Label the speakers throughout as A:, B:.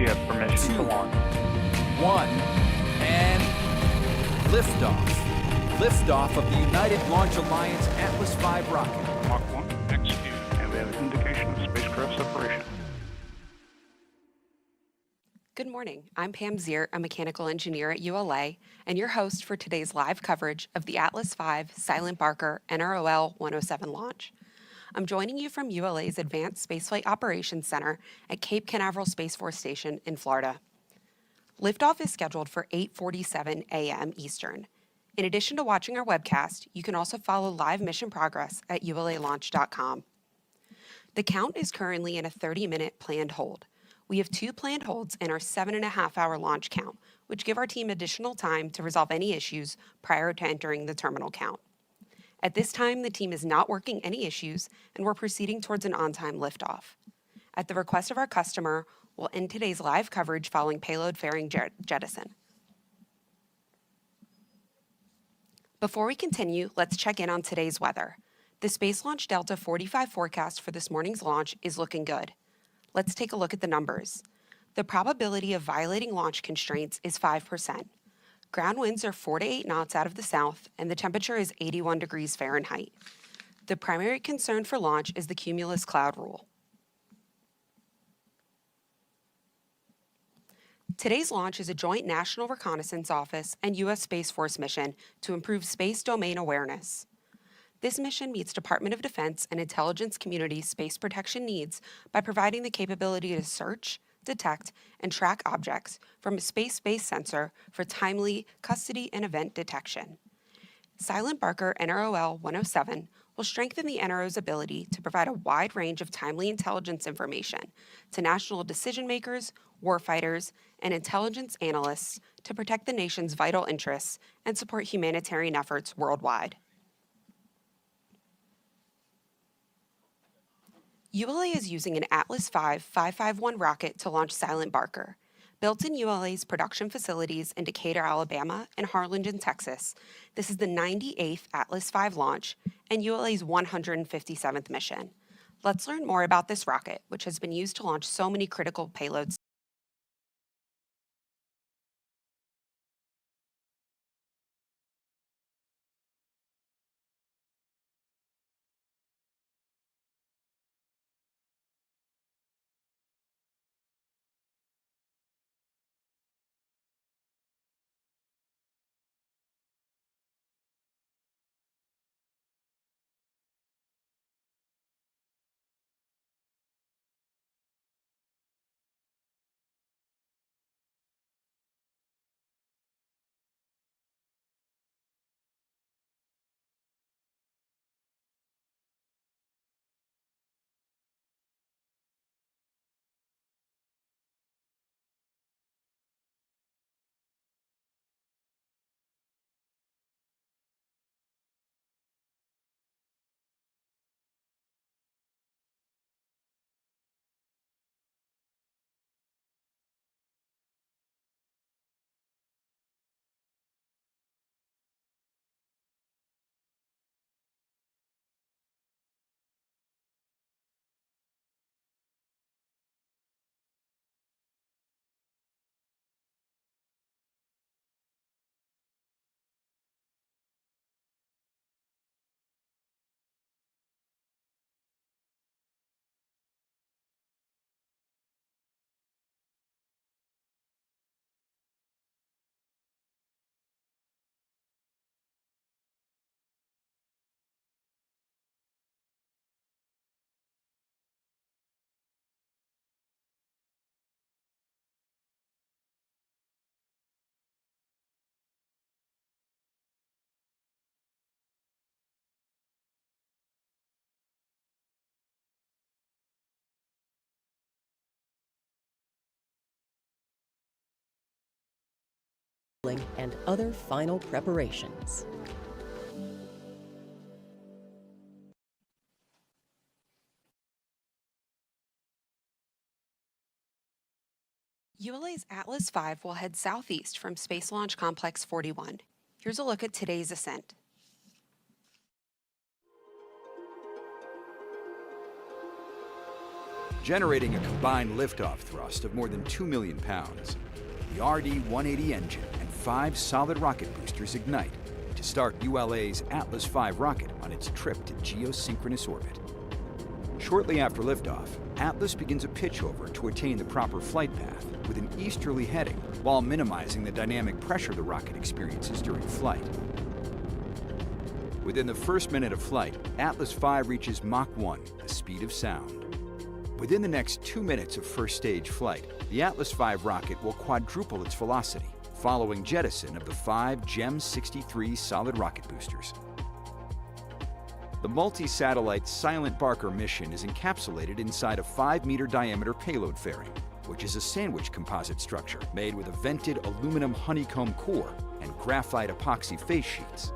A: You have permission to launch.
B: 1, and liftoff. Liftoff of the United Launch Alliance Atlas V rocket.
A: Mach 1, execute, and we have an indication of spacecraft separation.
C: Good morning. I'm Pam Ziert, a mechanical engineer at ULA, and your host for today's live coverage of the Atlas V SILENTBARKER NROL-107 launch. I'm joining you from ULA's Advanced Spaceflight Operations Center at Cape Canaveral Space Force Station in Florida. Liftoff is scheduled for 8:47 a.m. Eastern. In addition to watching our webcast, you can also follow live mission progress at ulalaunch.com. The count is currently in a 30-minute planned hold. We have 2 planned holds in our 7.5-hour launch count, which give our team additional time to resolve any issues prior to entering the terminal count. At this time, the team is not working any issues, and we're proceeding towards an on-time liftoff. At the request of our customer, we'll end today's live coverage following payload fairing jettison. Before we continue, let's check in on today's weather. The Space Launch Delta 45 forecast for this morning's launch is looking good. Let's take a look at the numbers. The probability of violating launch constraints is 5%. Ground winds are 4 to 8 knots out of the south, and the temperature is 81 degrees Fahrenheit. The primary concern for launch is the cumulus cloud rule. Today's launch is a joint National Reconnaissance Office and U.S. Space Force mission to improve space domain awareness. This mission meets Department of Defense and intelligence community space protection needs by providing the capability to search, detect, and track objects from a space-based sensor for timely custody and event detection. SILENTBARKER NROL-107 will strengthen the NRO's ability to provide a wide range of timely intelligence information to national decision-makers, warfighters, and intelligence analysts to protect the nation's vital interests and support humanitarian efforts worldwide. ULA is using an Atlas V 551 rocket to launch SILENTBARKER. Built in ULA's production facilities in Decatur, Alabama, and Harlingen, Texas, this is the 98th Atlas V launch and ULA's 157th mission. Let's learn more about this rocket, which has been used to launch so many critical payloads.
D: And other final preparations.
C: ULA's Atlas V will head southeast from Space Launch Complex 41. Here's a look at today's ascent.
B: generating a combined liftoff thrust of more than 2 million pounds. The RD-180 engine and 5 solid rocket boosters ignite to start ULA's Atlas V rocket on its trip to geosynchronous orbit. Shortly after liftoff, Atlas begins a pitchover to attain the proper flight path with an easterly heading while minimizing the dynamic pressure the rocket experiences during flight. Within the first minute of flight, Atlas V reaches Mach 1, the speed of sound. Within the next 2 minutes of first stage flight, the Atlas V rocket will quadruple its velocity, following jettison of the 5 GEM 63 solid rocket boosters. The multi-satellite SILENTBARKER mission is encapsulated inside a 5-meter diameter payload fairing, which is a sandwich composite structure made with a vented aluminum honeycomb core and graphite epoxy face sheets.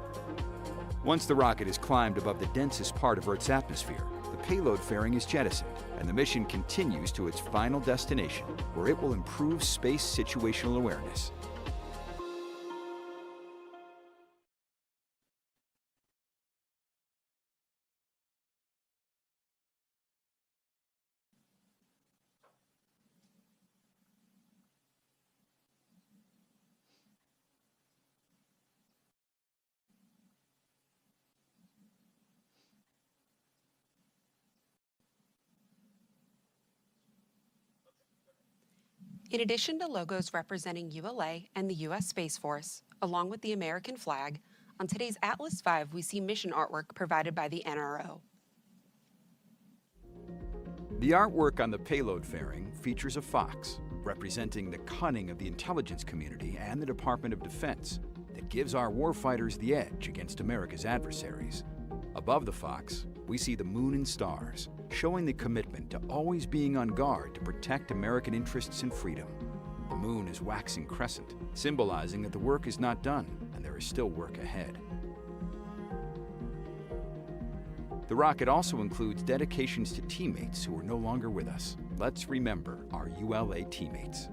B: Once the rocket has climbed above the densest part of Earth's atmosphere, the payload fairing is jettisoned, and the mission continues to its final destination, where it will improve space situational awareness.
C: In addition to logos representing ULA and the U.S. Space Force, along with the American flag, on today's Atlas V we see mission artwork provided by the NRO.
B: The artwork on the payload fairing features a fox, representing the cunning of the intelligence community and the Department of Defense that gives our warfighters the edge against America's adversaries. Above the fox, we see the moon and stars, showing the commitment to always being on guard to protect American interests and freedom. The moon is waxing crescent, symbolizing that the work is not done and there is still work ahead. The rocket also includes dedications to teammates who are no longer with us. Let's remember our ULA teammates.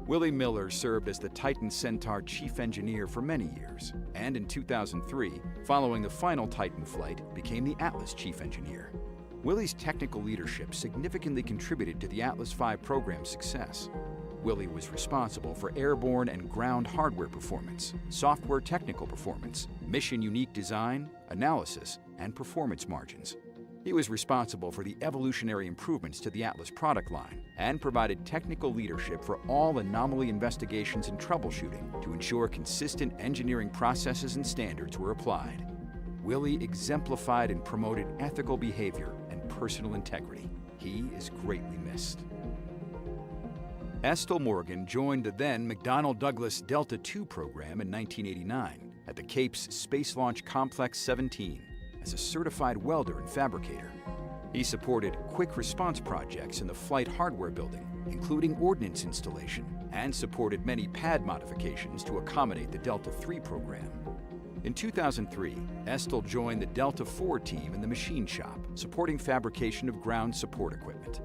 B: Willie Miller served as the Titan Centaur chief engineer for many years, and in 2003, following the final Titan flight, became the Atlas chief engineer. Willie's technical leadership significantly contributed to the Atlas V program's success. Willie was responsible for airborne and ground hardware performance, software technical performance, mission-unique design, analysis, and performance margins. He was responsible for the evolutionary improvements to the Atlas product line and provided technical leadership for all anomaly investigations and troubleshooting to ensure consistent engineering processes and standards were applied. Willie exemplified and promoted ethical behavior and personal integrity. He is greatly missed. Estill Morgan joined the then McDonnell Douglas Delta II program in 1989 at the Cape's Space Launch Complex 17 as a certified welder and fabricator. He supported quick response projects in the flight hardware building, including ordnance installation, and supported many pad modifications to accommodate the Delta III program. In 2003, Estill joined the Delta IV team in the machine shop, supporting fabrication of ground support equipment.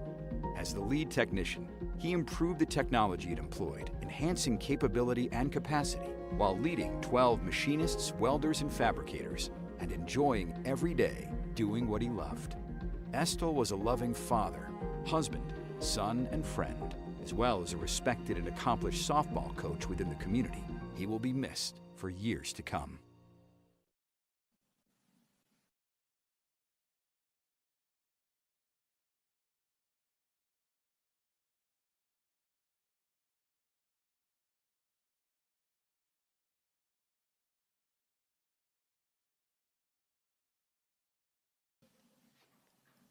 B: As the lead technician, he improved the technology it employed, enhancing capability and capacity, while leading 12 machinists, welders, and fabricators, and enjoying every day doing what he loved. Estill was a loving father, husband, son, and friend, as well as a respected and accomplished softball coach within the community. He will be missed for years to come.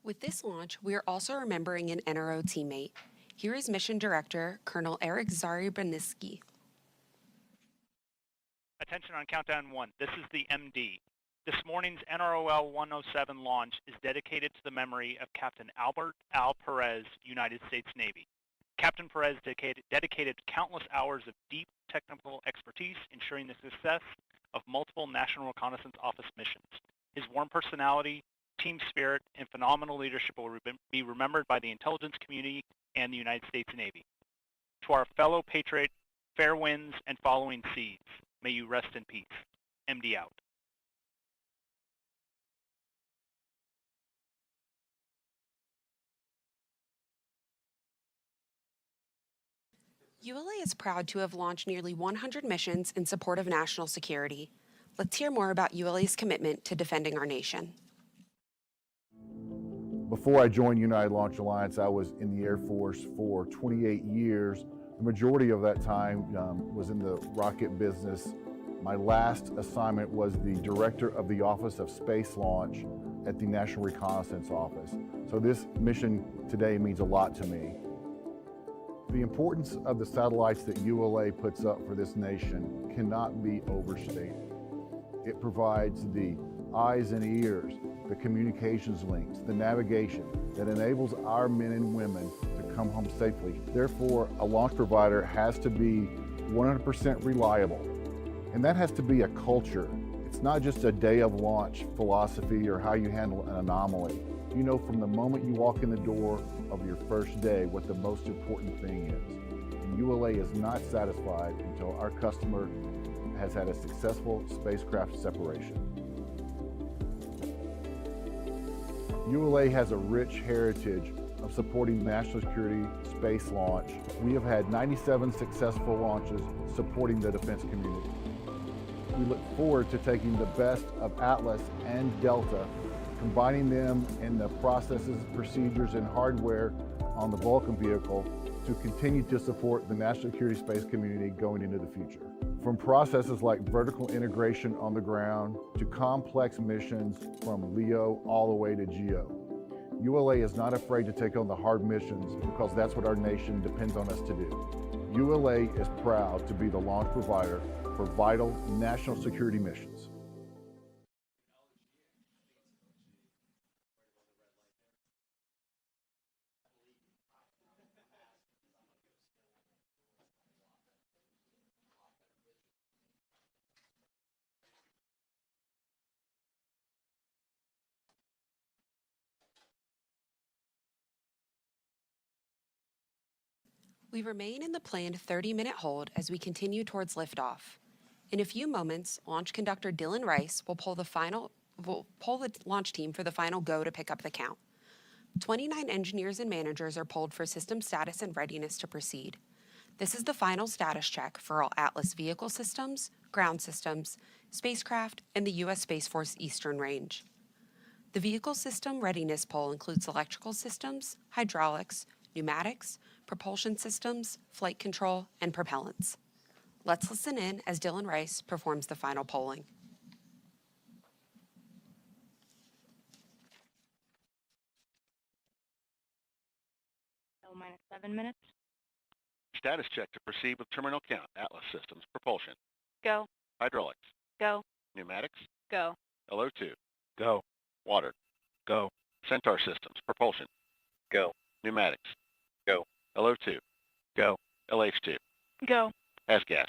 C: With this launch, we are also remembering an NRO teammate. Here is Mission Director, Colonel Eric Zarybaniski.
A: Attention on countdown 1. This is the MD. This morning's NROL-107 launch is dedicated to the memory of Captain Albert Al Perez, United States Navy. Captain Perez dedicated countless hours of deep technical expertise, ensuring the success of multiple National Reconnaissance Office missions. His warm personality, team spirit, and phenomenal leadership will be remembered by the intelligence community and the United States Navy. To our fellow patriot, fair winds and following seas, may you rest in peace. MD out.
C: ULA is proud to have launched nearly 100 missions in support of national security. Let's hear more about ULA's commitment to defending our nation.
E: Before I joined United Launch Alliance, I was in the Air Force for 28 years. The majority of that time was in the rocket business. My last assignment was the director of the Office of Space Launch at the National Reconnaissance Office. So this mission today means a lot to me. The importance of the satellites that ULA puts up for this nation cannot be overstated. It provides the eyes and ears, the communications links, the navigation that enables our men and women to come home safely. Therefore, a launch provider has to be 100% reliable. And that has to be a culture. It's not just a day of launch philosophy or how you handle an anomaly. You know from the moment you walk in the door of your first day what the most important thing is. And ULA is not satisfied until our customer has had a successful spacecraft separation. ULA has a rich heritage of supporting national security space launch. We have had 97 successful launches supporting the defense community. We look forward to taking the best of Atlas and Delta, combining them in the processes, procedures, and hardware on the Vulcan vehicle to continue to support the national security space community going into the future. From processes like vertical integration on the ground to complex missions from LEO all the way to GEO. ULA is not afraid to take on the hard missions because that's what our nation depends on us to do. ULA is proud to be the launch provider for vital national security missions.
C: We remain in the planned 30-minute hold as we continue towards liftoff. In a few moments, launch conductor Dylan Rice will pull the launch team for the final go to pick up the count. 29 engineers and managers are pulled for system status and readiness to proceed. This is the final status check for all Atlas vehicle systems, ground systems, spacecraft, and the U.S. Space Force Eastern Range. The vehicle system readiness poll includes electrical systems, hydraulics, pneumatics, propulsion systems, flight control, and propellants. Let's listen in as Dylan Rice performs the final polling.
F: Minus 7 minutes.
G: Status check to proceed with terminal count. Atlas systems. Propulsion.
F: Go.
G: Hydraulics.
F: Go.
G: Pneumatics.
F: Go.
G: LO2. Go. Water. Go. Centaur systems. Propulsion. Go. Pneumatics. Go. LO2. Go. LH2.
F: Go.
G: Gas.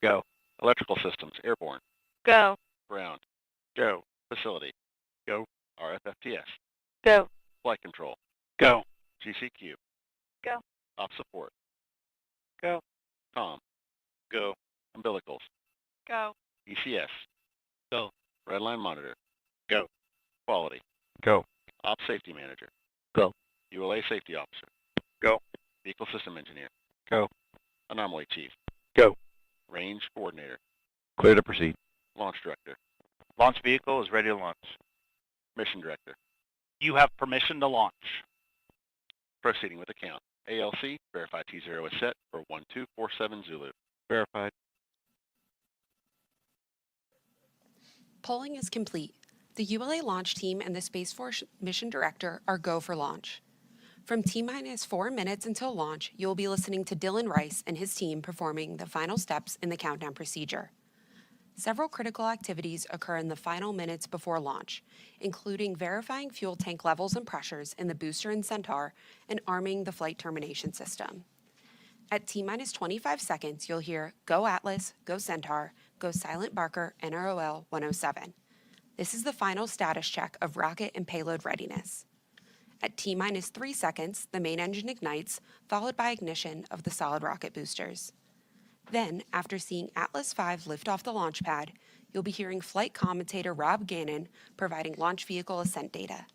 G: Go. Electrical systems. Airborne.
F: Go.
G: Ground. Go. Facility. Go. RFFTS.
F: Go.
G: Flight control.
F: Go.
G: GCQ.
F: Go.
G: Op support.
F: Go.
G: COM. Go. Umbilicals.
F: Go.
G: ECS. Go. Redline monitor. Go. Quality.
F: Go.
G: Op safety manager.
F: Go.
G: ULA safety officer.
F: Go.
G: Vehicle system engineer.
F: Go.
G: Anomaly chief.
F: Go.
G: Range coordinator.
F: Clear to proceed.
G: Launch director.
F: Launch vehicle is ready to launch.
G: Mission director.
A: You have permission to launch.
G: Proceeding with the count. ALC, verify T0 is set for 1247 Zulu.
F: Verified.
C: Polling is complete. The ULA launch team and the Space Force mission director are go for launch. From T-minus 4 minutes until launch, you will be listening to Dylan Rice and his team performing the final steps in the countdown procedure. Several critical activities occur in the final minutes before launch, including verifying fuel tank levels and pressures in the booster and Centaur and arming the flight termination system. At T-minus 25 seconds, you'll hear Go Atlas, Go Centaur, Go SILENTBARKER, NROL-107. This is the final status check of rocket and payload readiness. At T-minus 3 seconds, the main engine ignites, followed by ignition of the solid rocket boosters. Then, after seeing Atlas V lift off the launch pad, you'll be hearing flight commentator Rob Gannon providing launch vehicle ascent data.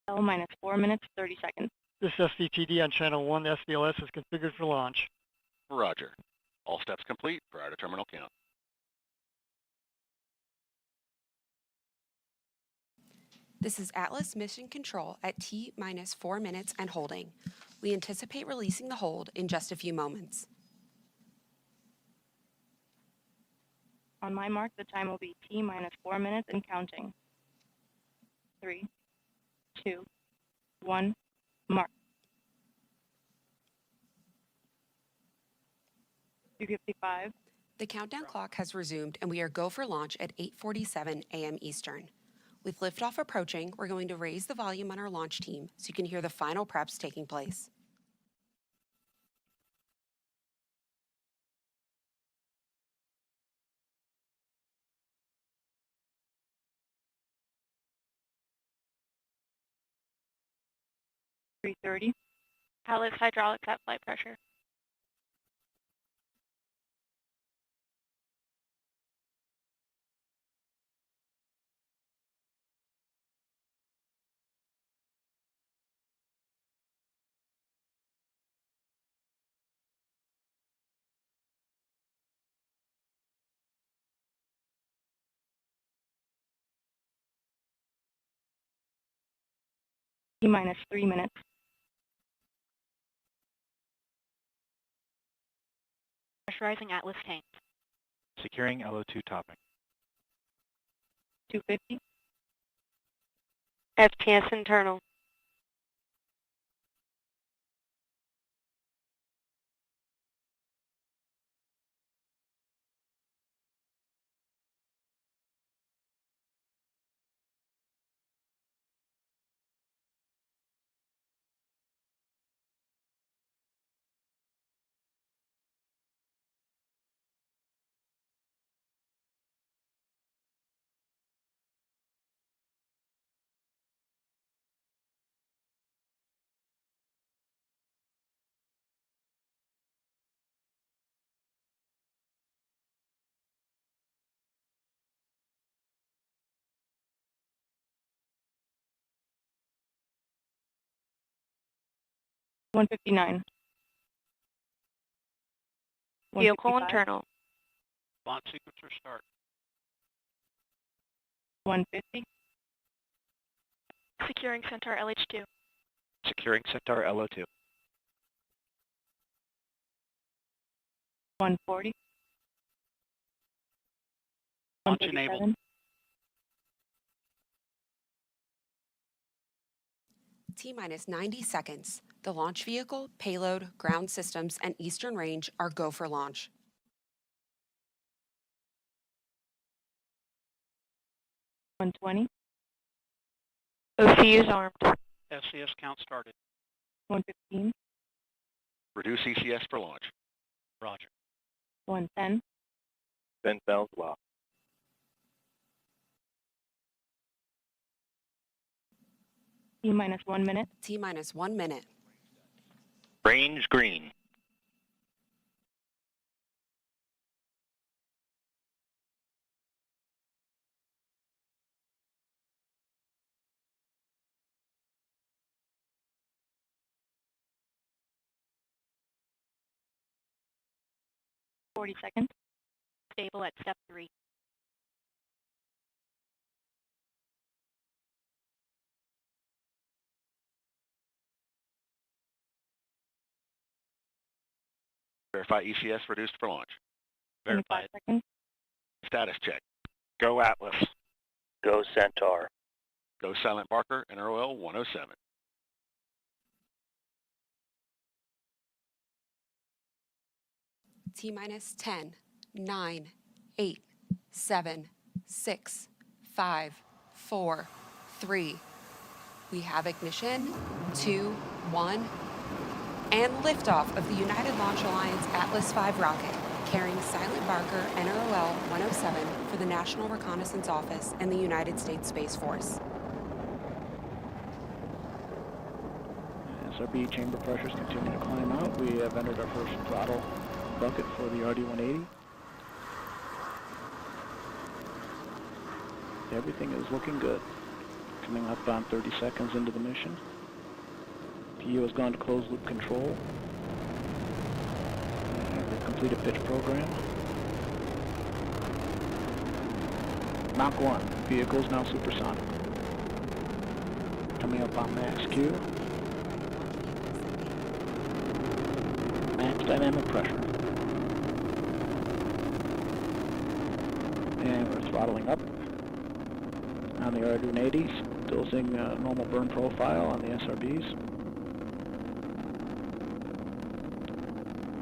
H: L minus 4 minutes, 30 seconds.
I: This is SVTD on channel 1. The SVLS is configured for launch.
G: Roger. All steps complete prior to terminal count.
C: This is Atlas Mission Control at T minus 4 minutes and holding. We anticipate releasing the hold in just a few moments.
H: On my mark, the time will be T minus 4 minutes and counting. 3, 2, 1, mark. 3:55.
C: The countdown clock has resumed and we are go for launch at 8:47 a.m. Eastern. With liftoff approaching, we're going to raise the volume on our launch team so you can hear the final preps taking place.
H: .330.
J: Atlas hydraulics at flight pressure.
H: T minus 3 minutes.
J: Pressurizing Atlas tanks.
F: Securing LO2 topping.
H: 250.
J: FTS internal.
H: .159.
J: Vehicle
H: 155.
J: internal.
A: Launch sequencer start.
H: 150.
J: Securing Centaur LH2.
F: Securing Centaur LO2.
H: 140.
A: Launch enabled.
H: 137.
C: T minus 90 seconds. The launch vehicle, payload, ground systems, and eastern range are go for launch.
H: 120.
J: OCU is armed.
A: SCS count started.
H: 115.
G: Reduce ECS for launch.
A: Roger.
H: 110.
F: Then bells lock.
H: T minus 1 minute.
C: T minus 1 minute.
F: Range green.
H: .40 seconds.
J: Stable at step 3.
G: Verify ECS reduced for launch.
H: 25 seconds.
G: Status check.
F: Go Atlas. Go Centaur.
G: Go SILENTBARKER, NROL-107.
C: T minus 10, 9, 8, 7, 6, 5, 4, 3. We have ignition, 2, 1, and liftoff of the United Launch Alliance Atlas V rocket, carrying SILENTBARKER NROL-107 for the National Reconnaissance Office and the United States Space Force.
K: SRB chamber pressures continue to climb out. We have entered our first throttle bucket for the RD-180. Everything is looking good. Coming up on 30 seconds into the mission. PU has gone to closed loop control. And we've completed pitch program. Mach 1, vehicle is now supersonic. Coming up on max Q. Max dynamic pressure. And we're throttling up on the R180s, still seeing a normal burn profile on the SRBs.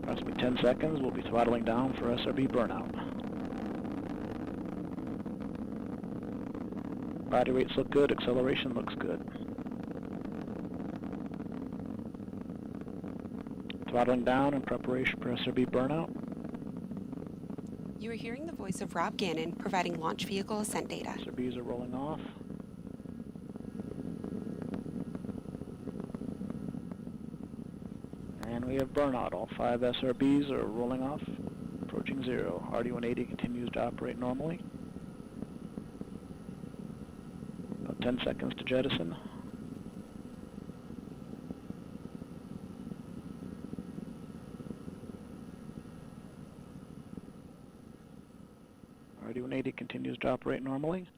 K: Approximately 10 seconds, we'll be throttling down for SRB burnout. Body rates look good, acceleration looks good. Throttling down in preparation for SRB burnout.
C: You are hearing the voice of Rob Gannon providing launch vehicle ascent data.
K: SRBs are rolling off. And we have burnout. All 5 SRBs are rolling off, approaching 0. RD-180 continues to operate normally. About 10 seconds to jettison. RD-180 continues to operate normally.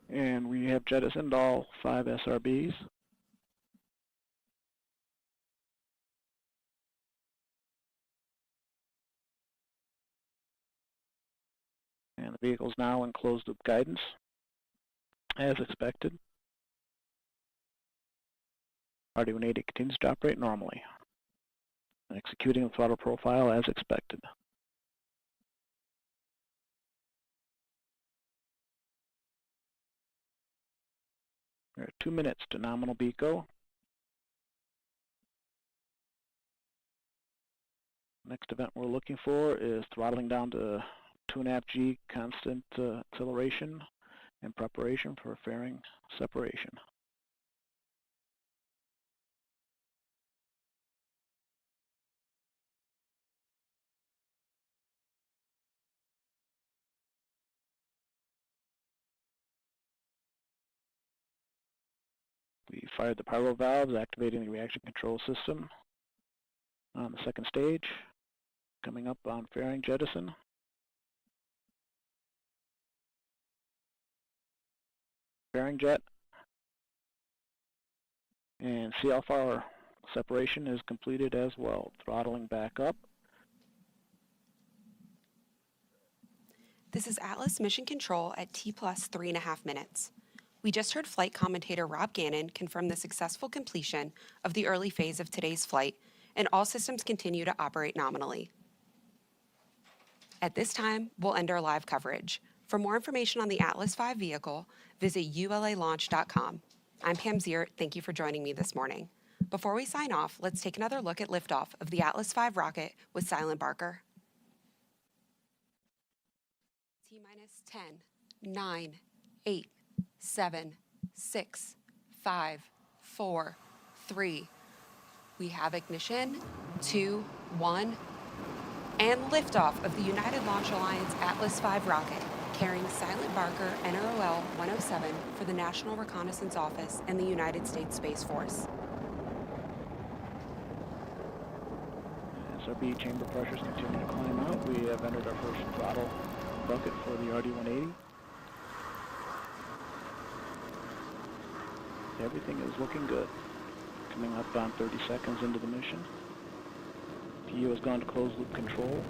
K: And we have jettisoned all 5 SRBs. And the vehicle is now in closed loop guidance, as expected. RD-180 continues to operate normally, executing the throttle profile as expected. There are 2 minutes to nominal beat go. Next event we're looking for is throttling down to 2.5 G constant acceleration in preparation for fairing separation. We fired the pyro valves, activating the reaction control system on the second stage. Coming up on fairing jettison. Fairing jet. And CLFR separation is completed as well. Throttling back up.
C: This is Atlas Mission Control at T plus 3.5 minutes. We just heard flight commentator Rob Gannon confirm the successful completion of the early phase of today's flight, and all systems continue to operate nominally. At this time, we'll end our live coverage. For more information on the Atlas V vehicle, visit ulalaunch.com. I'm Pam Ziert. Thank you for joining me this morning. Before we sign off, let's take another look at liftoff of the Atlas V rocket with SILENTBARKER. T-minus 10, 9, 8, 7, 6, 5, 4, 3. We have ignition, 2, 1, and liftoff of the United Launch Alliance Atlas V rocket, carrying SILENTBARKER NROL-107 for the National Reconnaissance Office and the United States Space Force.
K: SRB chamber pressures continue to climb out. We have entered our first throttle bucket for the RD-180. Everything is looking good. Coming up on 30 seconds into the mission. PU has gone to closed loop control.